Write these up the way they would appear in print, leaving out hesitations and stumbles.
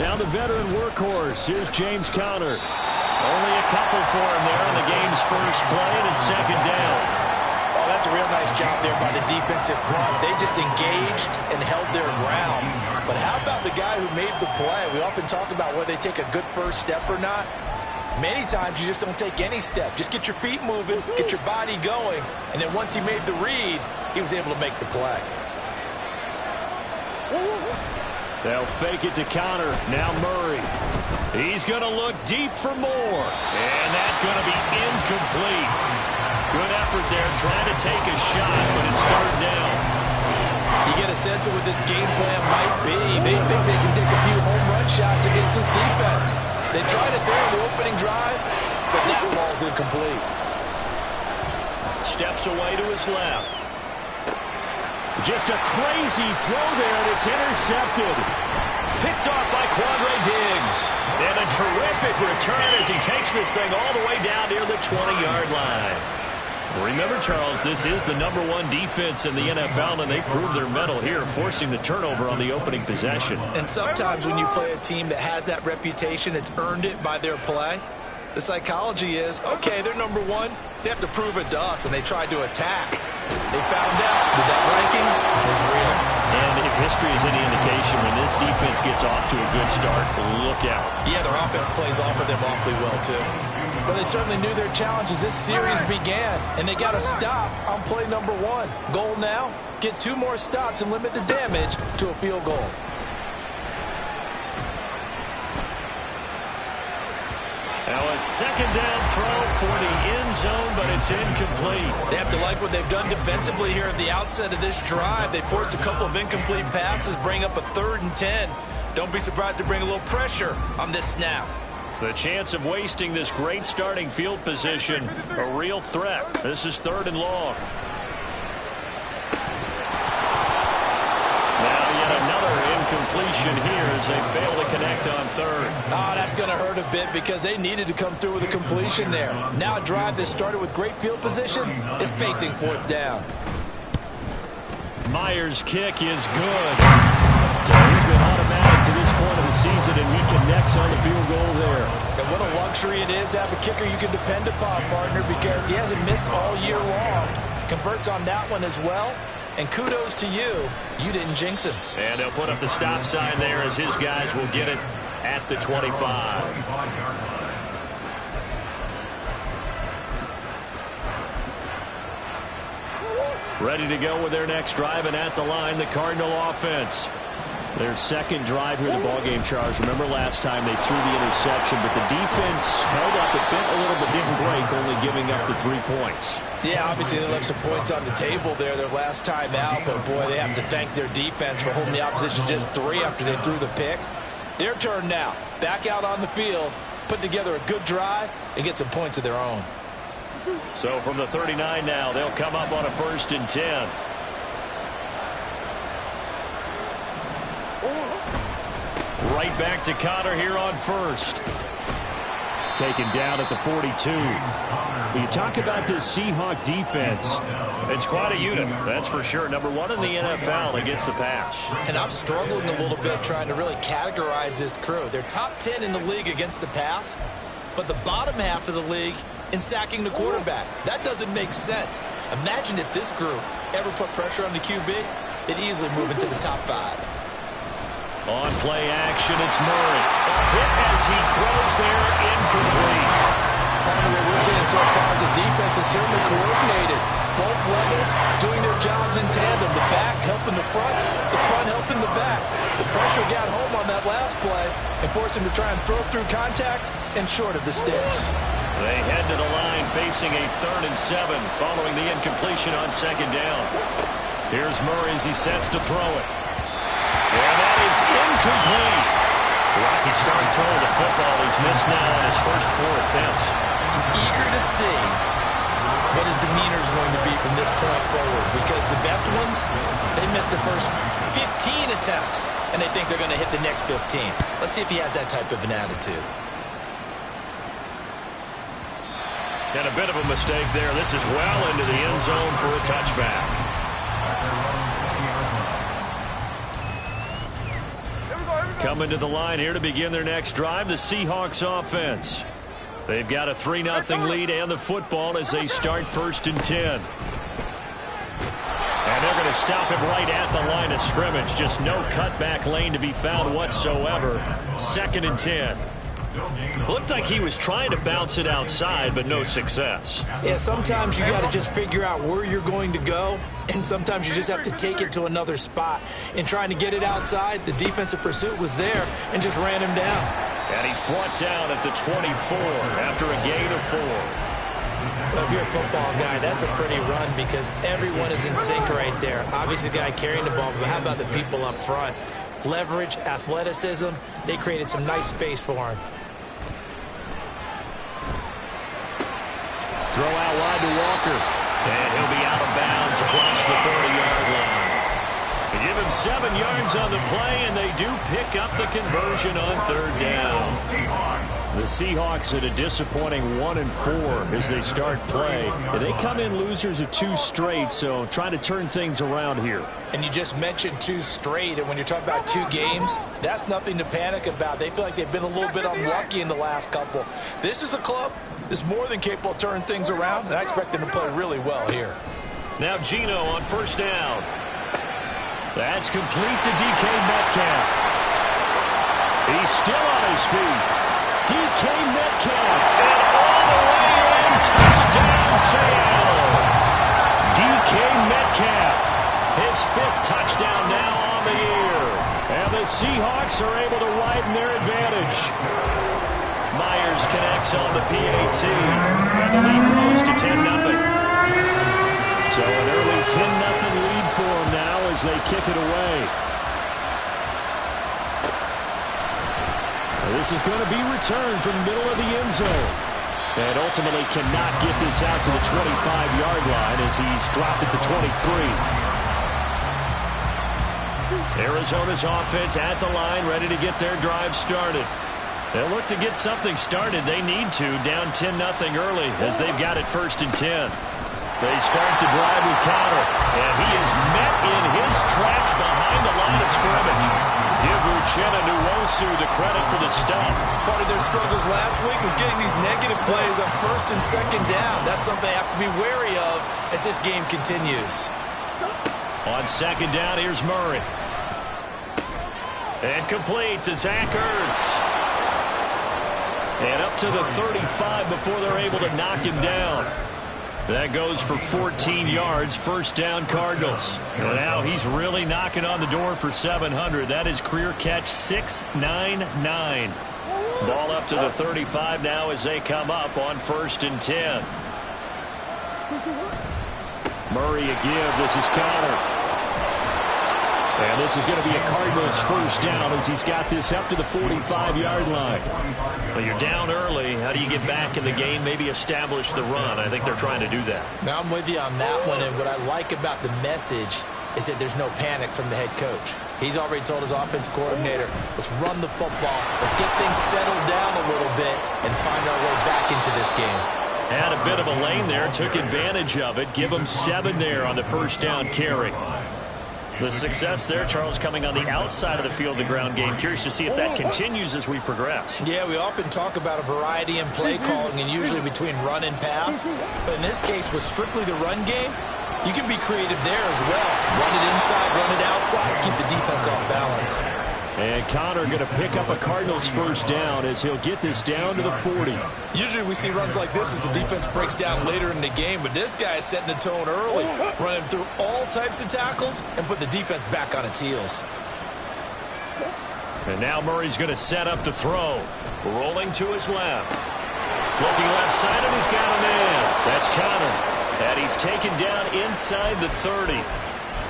Now the veteran workhorse. Here's James Conner. Only a couple for him there on the game's first play, and it's second down. Oh, that's a real nice job there by the defensive front. They just engaged and held their ground. But how about the guy who made the play? We often talk about whether they take a good first step or not. Many times you just don't take any step. Just get your feet moving, get your body going, and then once he made the read, he was able to make the play. They'll fake it to Conner. Now Murray. He's going to look deep for more. And that's going to be incomplete. Good effort there trying to take a shot, but it's third down. You get a sense of what this game plan might be. They think they can take a few home run shots against this defense. They tried it there in the opening drive, but that ball's incomplete. Steps away to his left. Just a crazy throw there, and it's intercepted. Picked off by Quandre Diggs. And a terrific return as he takes this thing all the way down near the 20-yard line. Remember, Charles, this is the #1 defense in the NFL, and they proved their mettle here, forcing the turnover on the opening possession. And sometimes when you play a team that has that reputation, that's earned it by their play, the psychology is, okay, they're #1. They have to prove it to us, and they tried to attack. They found out that that ranking is real. And if history is any indication, when this defense gets off to a good start, look out. Yeah, their offense plays off of them awfully well, too. But they certainly knew their challenge as this series began, and they got to stop on play #1. Goal now, get 2 more stops and limit the damage to a field goal. Now a second down throw for the end zone, but it's incomplete. They have to like what they've done defensively here at the outset of this drive. They forced a couple of incomplete passes, bring up a 3rd and 10. Don't be surprised to bring a little pressure on this snap. The chance of wasting this great starting field position, a real threat. This is 3rd and long. Now yet another incompletion here as they fail to connect on 3rd. Oh, that's going to hurt a bit because they needed to come through with a completion there. Now a drive that started with great field position is facing 4th down. Myers' kick is good. He's been automatic to this point of the season, and he connects on the field goal there. And what a luxury it is to have a kicker you can depend upon, partner, because he hasn't missed all year long. Converts on that one as well. And kudos to you. You didn't jinx him. And they'll put up the stop sign there as his guys will get it at the 25. Ready to go with their next drive, and at the line, the Cardinal offense. Their second drive here in the ballgame, Charles. Remember last time they threw the interception, but the defense held up a bit, a little, but didn't break, only giving up the 3 points. Yeah, obviously they left some points on the table there their last time out, but boy, they have to thank their defense for holding the opposition just 3 after they threw the pick. Their turn now. Back out on the field, put together a good drive, and get some points of their own. So from the 39 now, they'll come up on a 1st and 10. Right back to Conner here on 1st. Taken down at the 42. You talk about this Seahawk defense. It's quite a unit, that's for sure. #1 in the NFL against the pass. And I'm struggling a little bit trying to really categorize this crew. They're top 10 in the league against the pass, but the bottom half of the league in sacking the quarterback. That doesn't make sense. Imagine if this group ever put pressure on the QB, it'd easily move into the top 5. On play action, it's Murray. A hit as he throws there, incomplete. What we're seeing so far is the defense is certainly coordinated. Both levels doing their jobs in tandem. The back helping the front helping the back. The pressure got home on that last play and forced him to try and throw through contact and short of the sticks. They head to the line facing a 3rd and 7 following the incompletion on 2nd down. Here's Murray as he sets to throw it. And that is incomplete. Rocky start throwing the football. He's missed now on his first 4 attempts. I'm eager to see what his demeanor is going to be from this point forward, because the best ones, they missed the first 15 attempts, and they think they're going to hit the next 15. Let's see if he has that type of an attitude. And a bit of a mistake there. This is well into the end zone for a touchback. Here we go. Coming to the line here to begin their next drive, the Seahawks offense. They've got a 3-0 lead and the football as they start 1st and 10. And they're going to stop him right at the line of scrimmage. Just no cutback lane to be found whatsoever. 2nd and 10. Looked like he was trying to bounce it outside, but no success. Yeah, sometimes you got to just figure out where you're going to go, and sometimes you just have to take it to another spot. In trying to get it outside, the defensive pursuit was there and just ran him down. And he's brought down at the 24 after a gain of 4. Well, if you're a football guy, that's a pretty run because everyone is in sync right there. Obviously, the guy carrying the ball, but how about the people up front? Leverage, athleticism, they created some nice space for him. Throw out wide to Walker. And he'll be out of bounds across the 40-yard line. They give him 7 yards on the play, and they do pick up the conversion on 3rd down. The Seahawks at a disappointing 1-4 as they start play. They come in losers of 2 straight, so trying to turn things around here. And you just mentioned 2 straight, and when you're talking about 2 games, that's nothing to panic about. They feel like they've been a little bit unlucky in the last couple. This is a club that's more than capable of turning things around, and I expect them to play really well here. Now Geno on 1st down. That's complete to DK Metcalf. He's still on his feet. DK Metcalf, and all the way in, touchdown Seattle. DK Metcalf, his 5th touchdown now on the year. And the Seahawks are able to widen their advantage. Myers connects on the PAT, and the lead grows to 10-0. So an early 10-0 lead for them now as they kick it away. This is going to be returned from the middle of the end zone. And ultimately cannot get this out to the 25-yard line as he's dropped at the 23. Arizona's offense at the line, ready to get their drive started. They'll look to get something started. They need to, down 10-0 early as they've got it 1st and 10. They start the drive with Connor, and he is met in his tracks behind the line of scrimmage. Give Uchenna Nwosu the credit for the stuff. Part of their struggles last week was getting these negative plays on 1st and 2nd down. That's something they have to be wary of as this game continues. On 2nd down, here's Murray. And complete to Zach Ertz. And up to the 35 before they're able to knock him down. That goes for 14 yards, 1st down Cardinals. And now he's really knocking on the door for 700. That is career catch 699. Ball up to the 35 now as they come up on 1st and 10. Murray a give. This is Connor. And this is going to be a Cardinals 1st down as he's got this up to the 45-yard line. Well, you're down early. How do you get back in the game, maybe establish the run? I think they're trying to do that. Now, I'm with you on that one, and what I like about the message is that there's no panic from the head coach. He's already told his offensive coordinator, let's run the football, let's get things settled down a little bit and find our way back into this game. Had a bit of a lane there, took advantage of it. Give him 7 there on the 1st down carry. The success there, Charles, coming on the outside of the field, the ground game. Curious to see if that continues as we progress. Yeah, we often talk about a variety in play calling and usually between run and pass. But in this case, with strictly the run game, you can be creative there as well. Run it inside, run it outside, keep the defense off balance. And Connor going to pick up a Cardinals 1st down as he'll get this down to the 40. Usually we see runs like this as the defense breaks down later in the game, but this guy is setting the tone early, running through all types of tackles and put the defense back on its heels. And now Murray's going to set up to throw. Rolling to his left. Looking left side, and he's got a man. That's Connor. And he's taken down inside the 30.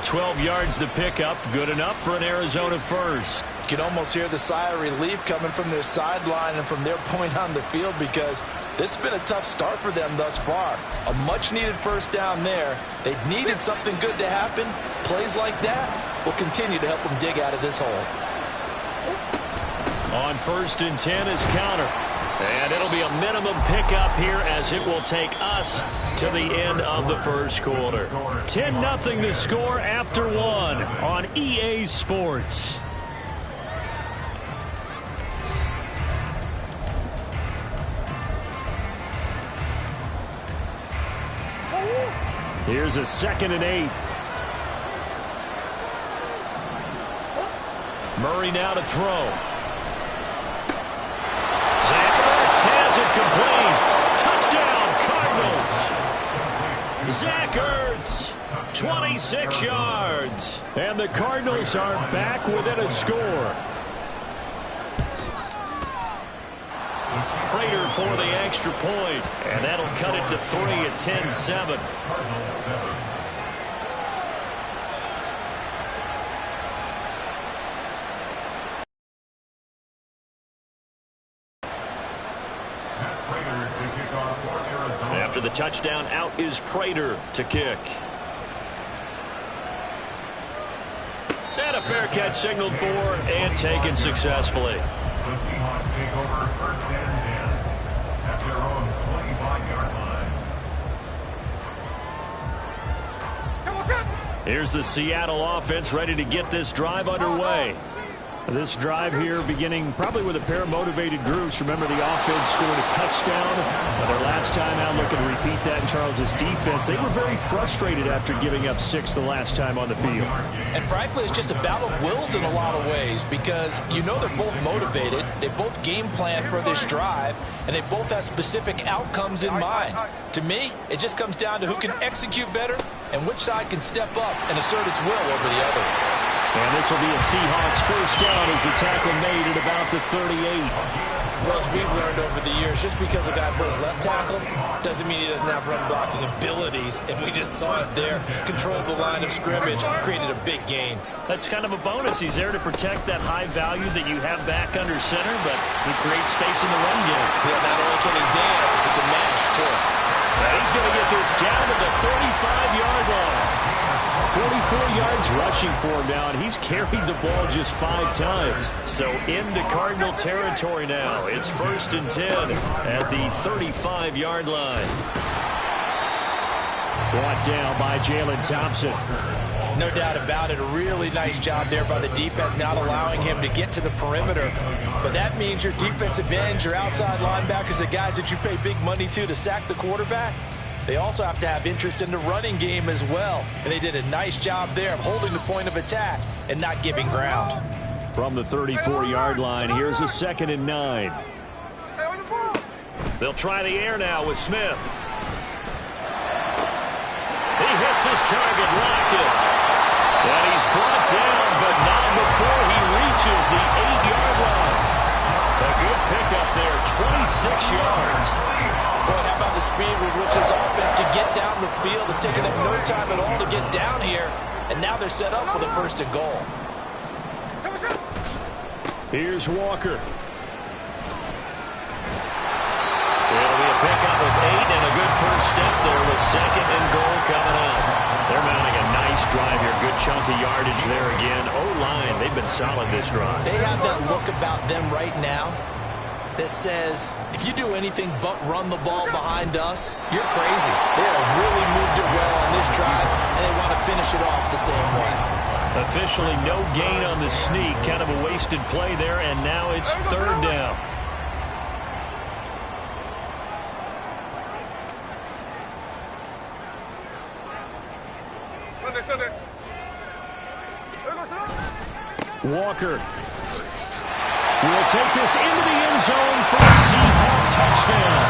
12 yards to pick up. Good enough for an Arizona 1st. You can almost hear the sigh of relief coming from their sideline and from their point on the field because this has been a tough start for them thus far. A much-needed 1st down there. They needed something good to happen. Plays like that will continue to help them dig out of this hole. On 1st and 10 is Connor. And it'll be a minimum pickup here as it will take us to the end of the 1st quarter. 10-0 the score after 1 on EA Sports. Here's a 2nd and 8. Murray now to throw. Zach Ertz has it complete. Touchdown, Cardinals. Zach Ertz, 26 yards. And the Cardinals are back within a score. Prater for the extra point. And that'll cut it to 3 at 10-7. After the touchdown, out is Prater to kick. And a fair catch signaled for and taken successfully. The Seahawks take over 1st and 10 at their own 25-yard line. Here's the Seattle offense ready to get this drive underway. This drive here beginning probably with a pair of motivated groups. Remember, the offense scored a touchdown. Their last time out, looking to repeat that in Charles's defense. They were very frustrated after giving up 6 the last time on the field. And frankly, it's just a battle of wills in a lot of ways because you know they're both motivated. They both game plan for this drive, and they both have specific outcomes in mind. To me, it just comes down to who can execute better and which side can step up and assert its will over the other. And this will be a Seahawks first down as the tackle made at about the 38. Well, as we've learned over the years, just because a guy plays left tackle doesn't mean he doesn't have run blocking abilities. And we just saw it there. Controlled the line of scrimmage, created a big gain. That's kind of a bonus. He's there to protect that high value that you have back under center, but he creates space in the run game. Yeah, not only can he dance, he can mash, too. He's going to get this down to the 35-yard line. 44 yards rushing for him now, and he's carried the ball just 5 times. So into Cardinal territory now. It's 1st and 10 at the 35-yard line. Brought down by Jalen Thompson. No doubt about it. A really nice job there by the defense, not allowing him to get to the perimeter. But that means your defensive ends, your outside linebackers, the guys that you pay big money to sack the quarterback, they also have to have interest in the running game as well. And they did a nice job there of holding the point of attack and not giving ground. From the 34-yard line, here's a 2nd and 9. They'll try the air now with Smith. He hits his target, Lockett. And he's brought down, but not before he reaches the 8-yard line. A good pickup there, 26 yards. Boy, how about the speed with which this offense can get down the field? It's taken them no time at all to get down here, and now they're set up with a 1st and goal. Here's Walker. It'll be a pickup of 8 and a good first step there with 2nd and goal coming up. They're mounting a nice drive here. Good chunk of yardage there again. O-line, they've been solid this drive. They have that look about them right now that says, if you do anything but run the ball behind us, you're crazy. They have really moved it well on this drive, and they want to finish it off the same way. Officially no gain on the sneak. Kind of a wasted play there, and now it's 3rd down. Walker will take this into the end zone for a Seahawk touchdown.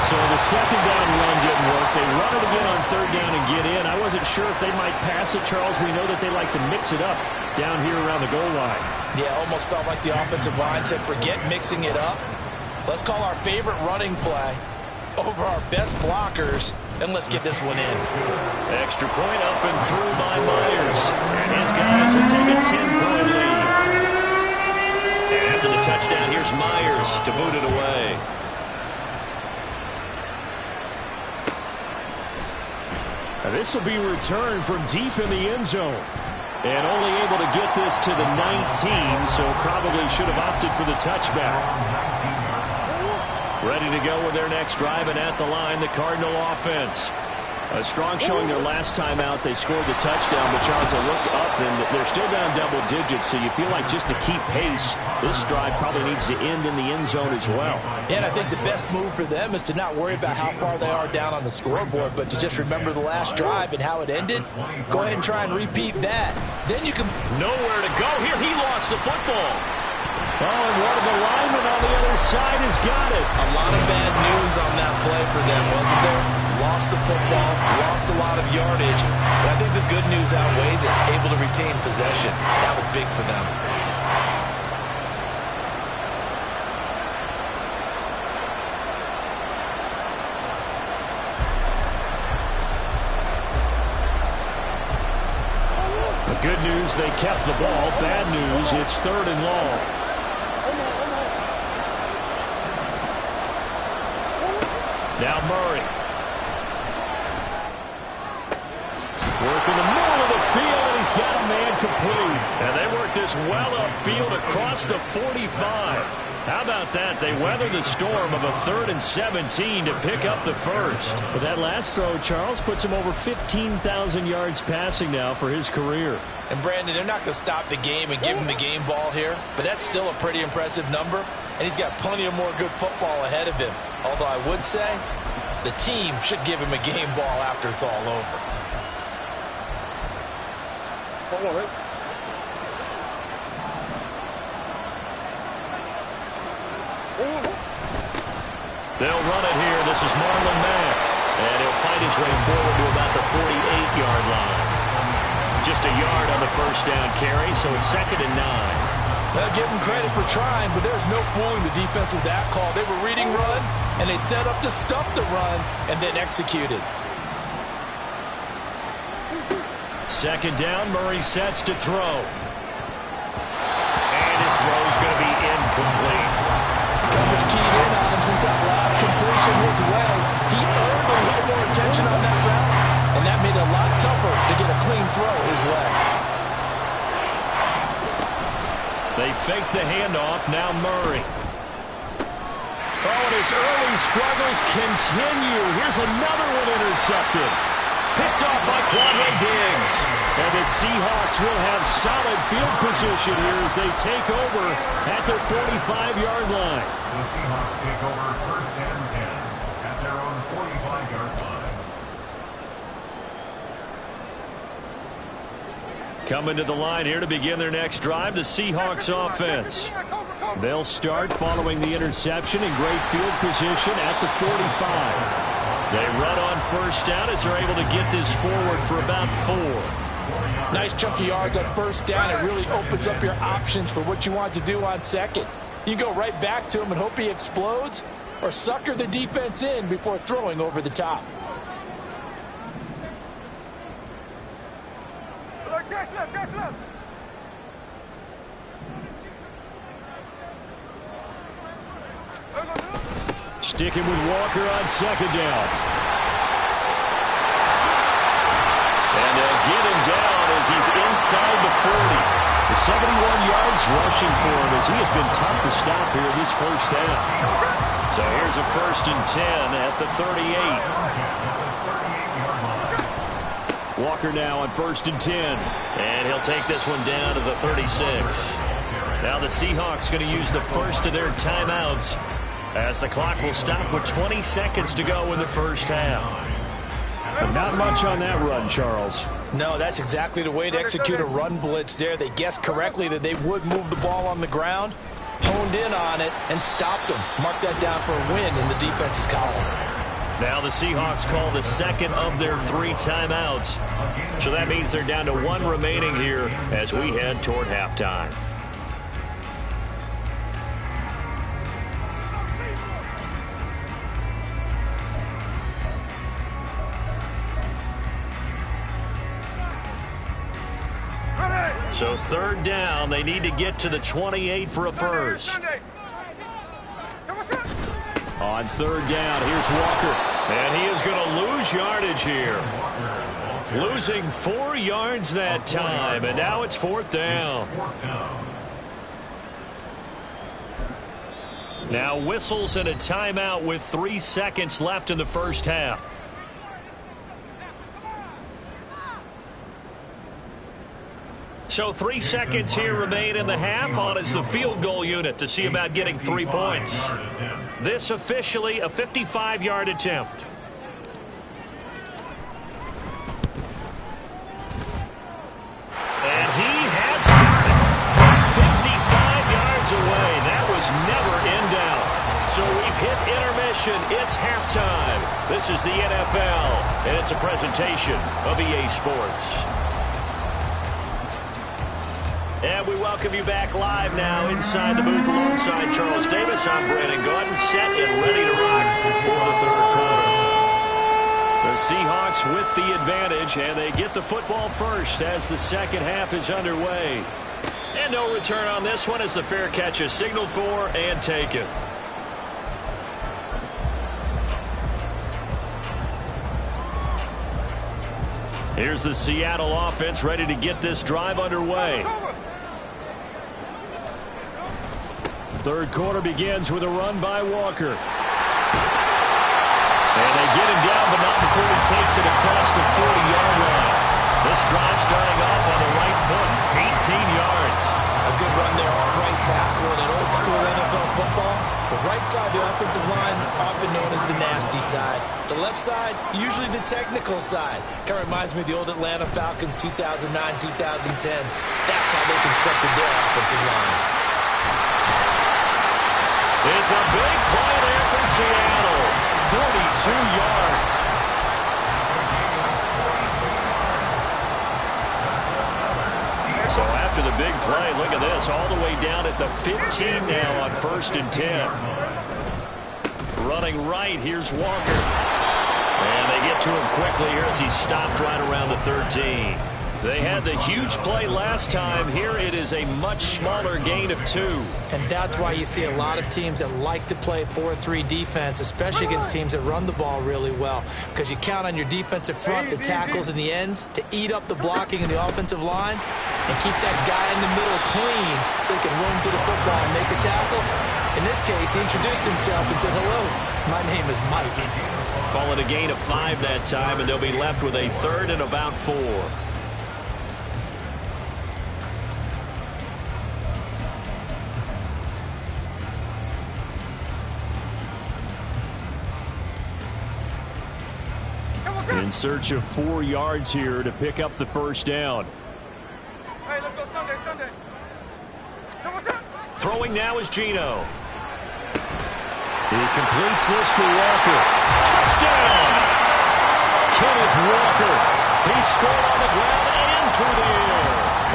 So the 2nd down run didn't work. They run it again on 3rd down and get in. I wasn't sure if they might pass it, Charles. We know that they like to mix it up down here around the goal line. Yeah, almost felt like the offensive line said, forget mixing it up. Let's call our favorite running play over our best blockers, and let's get this one in. Extra point up and through by Myers. And his guys will take a 10-point lead. And after the touchdown, here's Myers to boot it away. And this will be returned from deep in the end zone. And only able to get this to the 19, so probably should have opted for the touchback. Ready to go with their next drive, and at the line, the Cardinal offense. A strong showing their last time out. They scored the touchdown, but Charles, they look up, and they're still down double digits, so you feel like just to keep pace, this drive probably needs to end in the end zone as well. Yeah, and I think the best move for them is to not worry about how far they are down on the scoreboard, but to just remember the last drive and how it ended. Go ahead and try and repeat that. Then you can... Nowhere to go here. He lost the football. Oh, and one of the linemen on the other side has got it. A lot of bad news on that play for them, wasn't there? Lost the football, lost a lot of yardage, but I think the good news outweighs it. Able to retain possession. That was big for them. The good news, they kept the ball. Bad news, it's 3rd and long. Now Murray. Working the middle of the field, and he's got a man complete. And they work this well upfield across the 45. How about that? They weather the storm of a 3rd and 17 to pick up the first. But that last throw, Charles, puts him over 15,000 yards passing now for his career. And Brandon, they're not going to stop the game and give him the game ball here, but that's still a pretty impressive number, and he's got plenty of more good football ahead of him. Although I would say the team should give him a game ball after it's all over. They'll run it here. This is Marlon Mack, and he'll find his way forward to about the 48-yard line. Just a yard on the first down carry, so it's 2nd and 9. They'll give them credit for trying, but there's no fooling the defense with that call. They were reading run, and they set up to stuff the run, and then executed. 2nd down, Murray sets to throw. And his throw's going to be incomplete. Coverage keyed in on him since that last completion his way. He earned a little more attention on that route, and that made it a lot tougher to get a clean throw his way. They fake the handoff. Now Murray. Oh, and his early struggles continue. Here's another one intercepted. Picked off by Quadre Diggs. And the Seahawks will have solid field position here as they take over at their 45-yard line. The Seahawks take over 1st and 10 at their own 45-yard line. Coming to the line here to begin their next drive, the Seahawks offense. They'll start following the interception in great field position at the 45. They run on first down as they're able to get this forward for about 4. Nice chunky yards on first down. It really opens up your options for what you want to do on second. You go right back to him and hope he explodes, or sucker the defense in before throwing over the top. Sticking with Walker on 2nd down. And they'll get him down as he's inside the 40. The 71 yards rushing for him as he has been tough to stop here this first half. So here's a 1st and 10 at the 38. Walker now on 1st and 10. And he'll take this one down to the 36. Now the Seahawks going to use the first of their timeouts as the clock will stop with 20 seconds to go in the first half. But not much on that run, Charles. No, that's exactly the way to execute a run blitz there. They guessed correctly that they would move the ball on the ground, honed in on it, and stopped them. Mark that down for a win in the defense's column. Now the Seahawks call the second of their 3 timeouts. So that means they're down to 1 remaining here as we head toward halftime. So 3rd down, they need to get to the 28 for a first. On 3rd down, here's Walker. And he is going to lose yardage here. Losing 4 yards that time, and now it's 4th down. Now whistles and a timeout with 3 seconds left in the first half. So 3 seconds here remain in the half. On is the field goal unit to see about getting 3 points. This officially a 55-yard attempt. And he has got it from 55 yards away. That was never in doubt. So we've hit intermission. It's halftime. This is the NFL, and it's a presentation of EA Sports. And we welcome you back live now inside the booth alongside Charles Davis. I'm Brandon Gordon, set and ready to rock for the third quarter. The Seahawks with the advantage, and they get the football first as the second half is underway. And no return on this one as the fair catch is signaled for and taken. Here's the Seattle offense ready to get this drive underway. Third quarter begins with a run by Walker. And they get him down, but not before he takes it across the 40-yard line. This drive starting off on the right foot, 18 yards. A good run there on right tackle in an old-school NFL football. The right side of the offensive line, often known as the nasty side. The left side, usually the technical side. Kind of reminds me of the old Atlanta Falcons 2009-2010. That's how they constructed their offensive line. It's a big play there for Seattle. 42 yards. So after the big play, look at this. All the way down at the 15 now on 1st and 10. Running right, here's Walker. And they get to him quickly here as he stopped right around the 13. They had the huge play last time. Here it is a much smaller gain of 2. And that's why you see a lot of teams that like to play 4-3 defense, especially against teams that run the ball really well. Because you count on your defensive front, the tackles and the ends, to eat up the blocking in the offensive line and keep that guy in the middle clean so he can run to the football and make a tackle. In this case, he introduced himself and said, "Hello, my name is Mike." Call it a gain of 5 that time, and they'll be left with a 3rd and about 4. In search of 4 yards here to pick up the first down. Hey, let's go Sunday. Throwing now is Geno. He completes this to Walker. Touchdown! Kenneth Walker. He scored on the ground and through the air.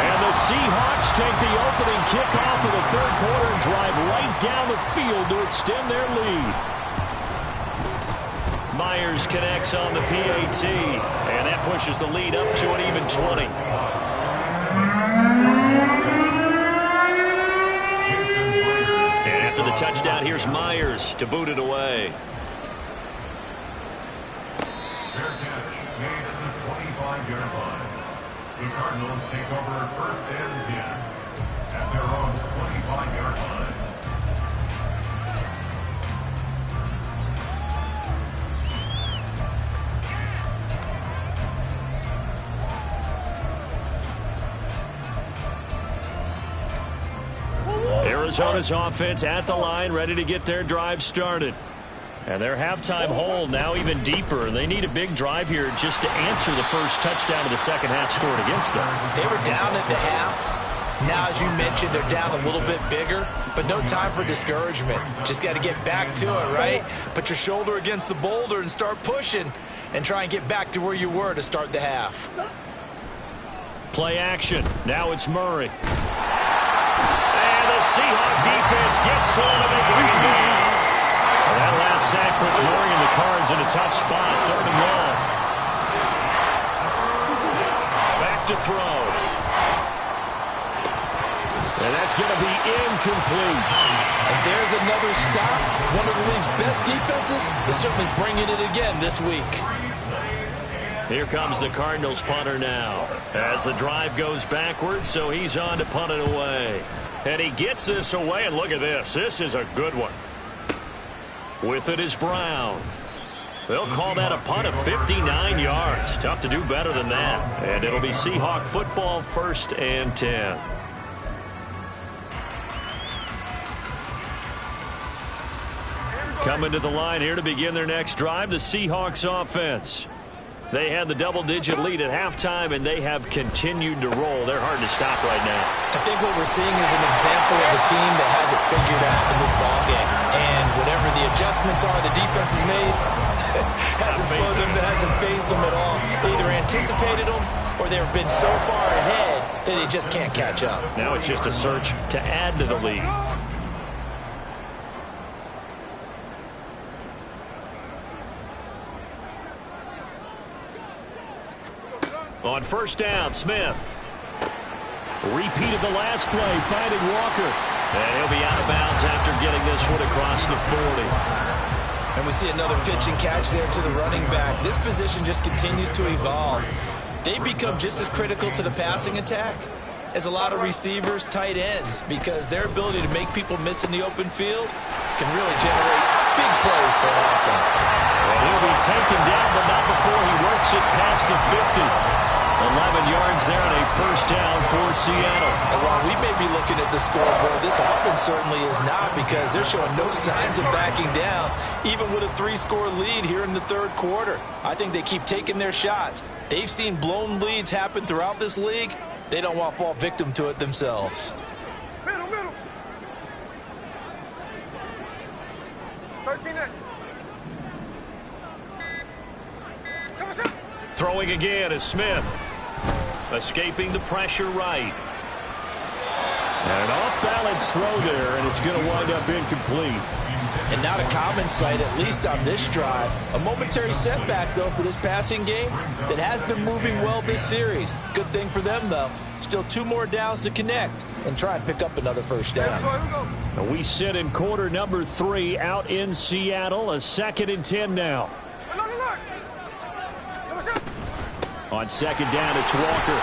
And the Seahawks take the opening kickoff of the third quarter and drive right down the field to extend their lead. Myers connects on the PAT, and that pushes the lead up to an even 20. And after the touchdown, here's Myers to boot it away. Fair catch made at the 25-yard line. The Cardinals take over 1st and 10 at their own 25-yard line. Arizona's offense at the line, ready to get their drive started. And their halftime hole now even deeper. They need a big drive here just to answer the first touchdown of the second half scored against them. They were down at the half. Now, as you mentioned, they're down a little bit bigger, but no time for discouragement. Just got to get back to it, right? Put your shoulder against the boulder and start pushing and try and get back to where you were to start the half. Play action. Now it's Murray. And the Seahawk defense gets to him and they bring him down. Well, that last sack puts Murray and the Cards in a tough spot. 3rd and long. Back to throw. And that's going to be incomplete. And there's another stop. One of the league's best defenses is certainly bringing it again this week. Here comes the Cardinals punter now. As the drive goes backwards, so he's on to punt it away. And he gets this away, and look at this. This is a good one. With it is Brown. They'll call that a punt of 59 yards. Tough to do better than that. And it'll be Seahawk football, 1st and 10. Coming to the line here to begin their next drive, the Seahawks offense. They had the double-digit lead at halftime, and they have continued to roll. They're hard to stop right now. I think what we're seeing is an example of a team that has it figured out in this ballgame. And whatever the adjustments are the defense has made, hasn't slowed them, hasn't phased them at all. They either anticipated them or they've been so far ahead that they just can't catch up. Now it's just a search to add to the lead. On 1st down, Smith. Repeated the last play, finding Walker. And he'll be out of bounds after getting this one across the 40. And we see another pitch and catch there to the running back. This position just continues to evolve. They become just as critical to the passing attack as a lot of receivers, tight ends, because their ability to make people miss in the open field can really generate big plays for an offense. And he'll be taken down, but not before he works it past the 50. 11 yards there and a 1st down for Seattle. And while we may be looking at the scoreboard, this offense certainly is not, because they're showing no signs of backing down, even with a 3-score lead here in the 3rd quarter. I think they keep taking their shots. They've seen blown leads happen throughout this league. They don't want to fall victim to it themselves. Middle. 13-8. Throwing again is Smith. Escaping the pressure right. And an off-balance throw there, and it's going to wind up incomplete. And not a common sight, at least on this drive. A momentary setback, though, for this passing game that has been moving well this series. Good thing for them, though. Still 2 more downs to connect and try and pick up another 1st down. We sit in quarter number 3 out in Seattle. A 2nd and 10 now. On 2nd down, it's Walker.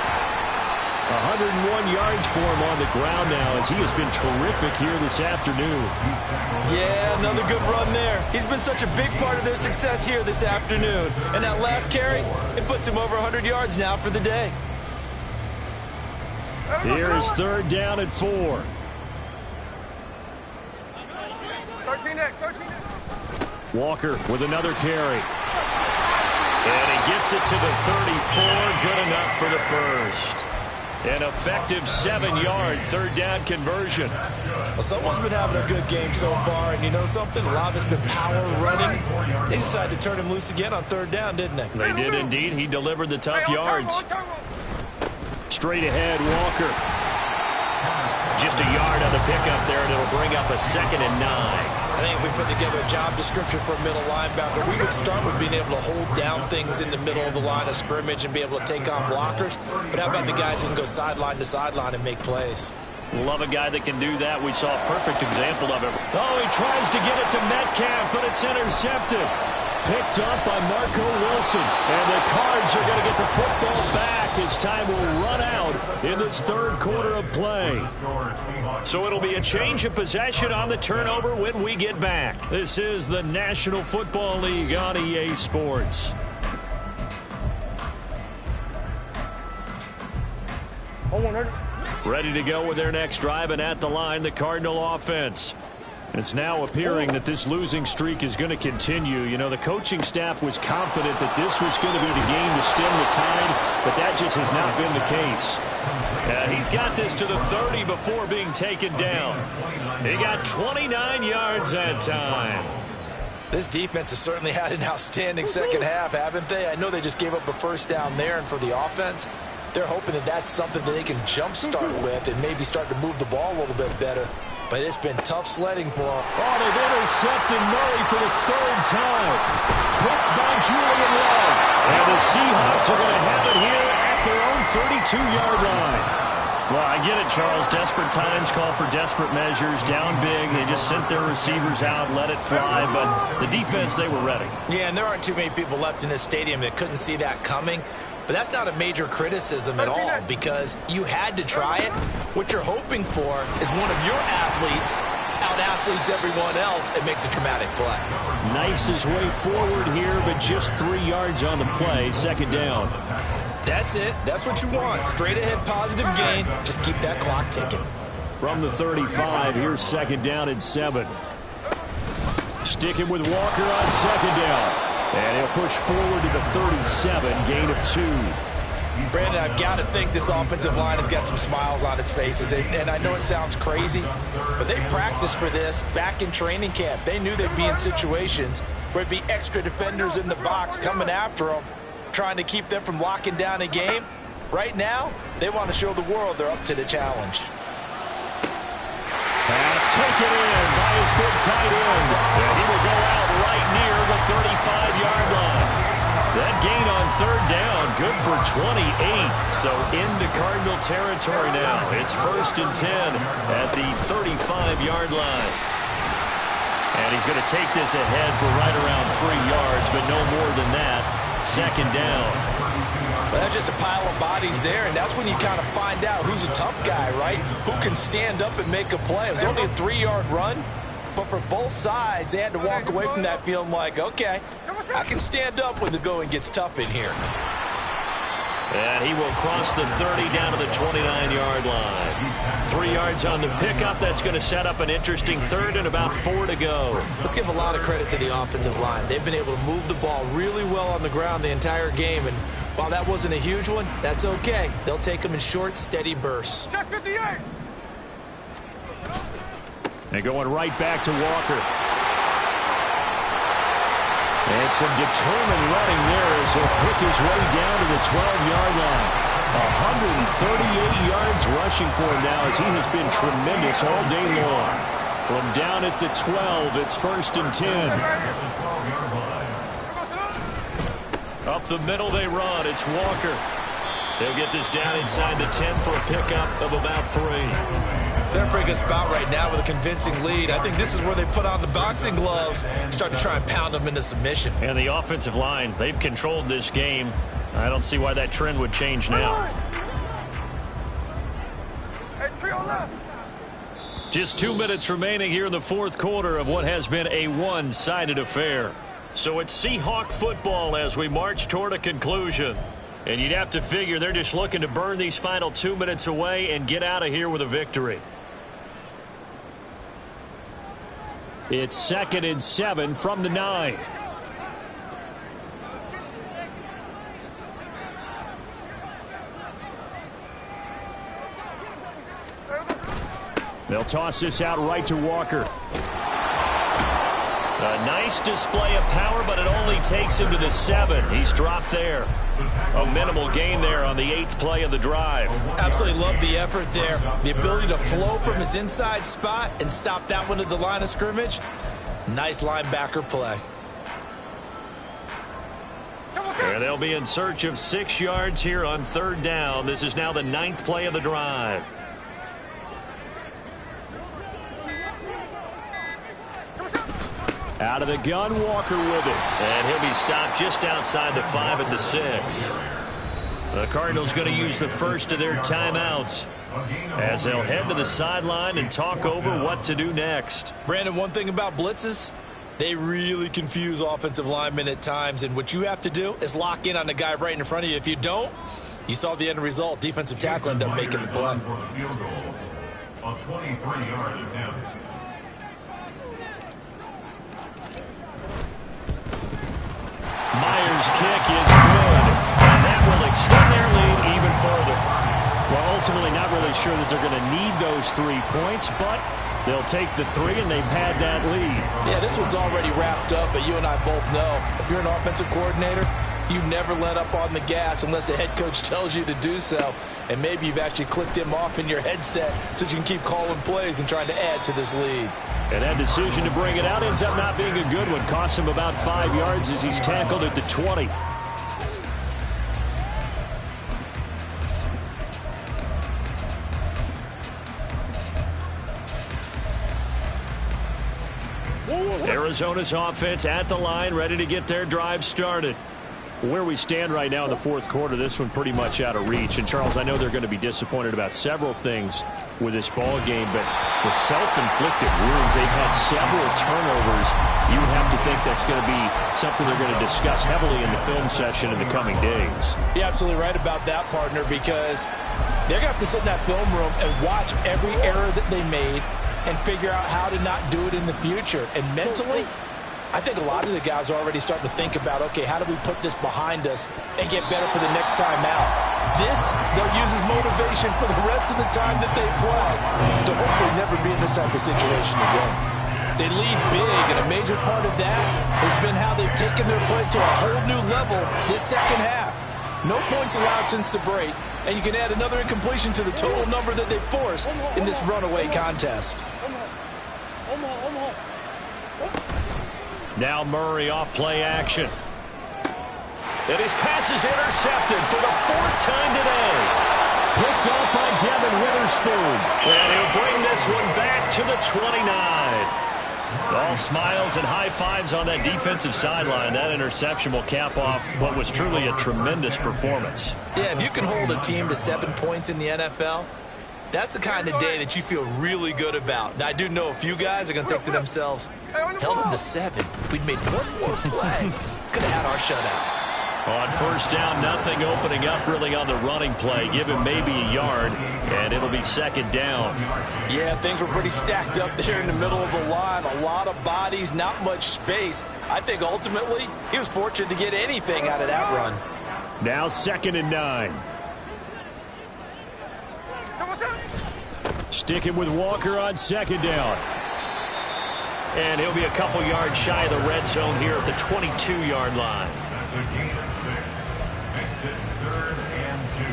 101 yards for him on the ground now, as he has been terrific here this afternoon. Yeah, another good run there. He's been such a big part of their success here this afternoon. And that last carry, it puts him over 100 yards now for the day. Here is 3rd down and 4. 13-8. Walker with another carry. And he gets it to the 34. Good enough for the 1st. An effective 7-yard 3rd down conversion. Well, someone's been having a good game so far, and you know something? A lot of it's been power running. They decided to turn him loose again on 3rd down, didn't they? They did indeed. He delivered the tough yards. Straight ahead, Walker. Just a yard on the pickup there, and it'll bring up a 2nd and 9. I think if we put together a job description for a middle linebacker, we would start with being able to hold down things in the middle of the line of scrimmage and be able to take on blockers. But how about the guys who can go sideline to sideline and make plays? Love a guy that can do that. We saw a perfect example of it. Oh, he tries to get it to Metcalf, but it's intercepted. Picked up by Marco Wilson. And the Cards are going to get the football back as time will run out in this 3rd quarter of play. So it'll be a change of possession on the turnover when we get back. This is the National Football League on EA Sports. Ready to go with their next drive, and at the line, the Cardinal offense. It's now appearing that this losing streak is going to continue. You know, the coaching staff was confident that this was going to be the game to stem the tide, but that just has not been the case. He's got this to the 30 before being taken down. He got 29 yards that time. This defense has certainly had an outstanding 2nd half, haven't they? I know they just gave up a 1st down there, and for the offense, they're hoping that that's something that they can jumpstart with and maybe start to move the ball a little bit better. But it's been tough sledding for them. Oh, they've intercepted Murray for the 3rd time. Picked by Julian Love. And the Seahawks are going to have it here at their own 32-yard line. Well, I get it, Charles. Desperate times call for desperate measures. Down big. They just sent their receivers out, let it fly. But the defense, they were ready. Yeah, and there aren't too many people left in this stadium that couldn't see that coming. But that's not a major criticism at all, because you had to try it. What you're hoping for is one of your athletes out out-athletes everyone else and makes a dramatic play. Knifes his way forward here, but just 3 yards on the play. Second down. That's it. That's what you want. Straight ahead positive gain. Just keep that clock ticking. From the 35, here's second down and 7. Sticking with Walker on second down. And he'll push forward to the 37, gain of 2. Brandon, I've got to think this offensive line has got some smiles on its faces. And I know it sounds crazy, but they practiced for this back in training camp. They knew they'd be in situations where there'd be extra defenders in the box coming after them, trying to keep them from locking down a game. Right now, they want to show the world they're up to the challenge. Pass taken in by his big tight end. And he will go out right near the 35-yard line. That gain on third down, good for 28. So into Cardinal territory now. It's 1st and 10 at the 35-yard line. And he's going to take this ahead for right around 3 yards, but no more than that. Second down. Well, that's just a pile of bodies there, and that's when you kind of find out who's a tough guy, right? Who can stand up and make a play. It was only a 3-yard run, but for both sides, they had to walk away from that feeling like, okay, I can stand up when the going gets tough in here. And he will cross the 30 down to the 29-yard line. 3 yards on the pickup. That's going to set up an interesting third and about 4 to go. Let's give a lot of credit to the offensive line. They've been able to move the ball really well on the ground the entire game, and while that wasn't a huge one, that's okay. They'll take them in short, steady bursts. Check 58. They're going right back to Walker. And some determined running there as he'll pick his way down to the 12-yard line. 138 yards rushing for him now as he has been tremendous all day long. From down at the 12, it's 1st and 10. Up the middle they run. It's Walker. They'll get this down inside the 10 for a pickup of about 3. They're a pretty good spot right now with a convincing lead. I think this is where they put on the boxing gloves and start to try and pound them into submission. And the offensive line, they've controlled this game. I don't see why that trend would change now. Hey, trio left. Just 2 minutes remaining here in the 4th quarter of what has been a one-sided affair. So it's Seahawk football as we march toward a conclusion. And you'd have to figure they're just looking to burn these final 2 minutes away and get out of here with a victory. It's 2nd and 7 from the 9. They'll toss this out right to Walker. A nice display of power, but it only takes him to the 7. He's dropped there. A minimal gain there on the 8th play of the drive. Absolutely love the effort there. The ability to flow from his inside spot and stop that one at the line of scrimmage. Nice linebacker play. And they'll be in search of 6 yards here on 3rd down. This is now the 9th play of the drive. Out of the gun, Walker with it. And he'll be stopped just outside the 5 at the 6. The Cardinals going to use the first of their timeouts as they'll head to the sideline and talk over what to do next. Brandon, one thing about blitzes, they really confuse offensive linemen at times, and what you have to do is lock in on the guy right in front of you. If you don't, you saw the end result. Defensive tackle ended up making the play. A 23-yard attempt. Myers' kick is good, and that will extend their lead even further. Well, ultimately not really sure that they're going to need those 3 points, but they'll take the 3 and they've had that lead. Yeah, this one's already wrapped up, but you and I both know if you're an offensive coordinator, you never let up on the gas unless the head coach tells you to do so. And maybe you've actually clicked him off in your headset so you can keep calling plays and trying to add to this lead. And that decision to bring it out ends up not being a good one. Costs him about 5 yards as he's tackled at the 20. Arizona's offense at the line, ready to get their drive started. Where we stand right now in the fourth quarter, this one pretty much out of reach. And, Charles, I know they're going to be disappointed about several things with this ball game, but the self-inflicted wounds, they've had several turnovers. You would have to think that's going to be something they're going to discuss heavily in the film session in the coming days. You're absolutely right about that, partner, because they're going to have to sit in that film room and watch every error that they made and figure out how to not do it in the future. And mentally, I think a lot of the guys are already starting to think about, okay, how do we put this behind us and get better for the next time out? This, they'll use as motivation for the rest of the time that they play to hopefully never be in this type of situation again. They lead big, and a major part of that has been how they've taken their play to a whole new level this second half. No points allowed since the break, and you can add another incompletion to the total number that they forced in this runaway contest. Now Murray off play action. And his pass is intercepted for the fourth time today. Picked off by Devin Witherspoon. And he'll bring this one back to the 29. All smiles and high fives on that defensive sideline. That interception will cap off what was truly a tremendous performance. Yeah, if you can hold a team to 7 points in the NFL, that's the kind of day that you feel really good about. Now, I do know a few guys are going to think to themselves, held them to 7. If we'd made one more play, could have had our shutout. On first down, nothing opening up really on the running play. Give him maybe a yard, and it'll be second down. Yeah, things were pretty stacked up there in the middle of the line. A lot of bodies, not much space. I think ultimately he was fortunate to get anything out of that run. Now 2nd and 9. Sticking with Walker on 2nd down. And he'll be a couple yards shy of the red zone here at the 22-yard line. That's a gain of 6. Makes it 3rd and 2.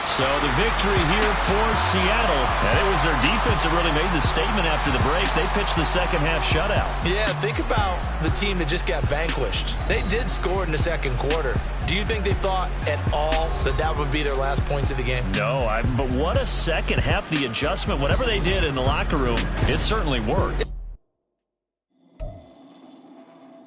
So the victory here for Seattle. And it was their defense that really made the statement after the break. They pitched the second half shutout. Yeah, think about the team that just got vanquished. They did score in the second quarter. Do you think they thought at all that that would be their last points of the game? No, but what a second half. The adjustment, whatever they did in the locker room, it certainly worked.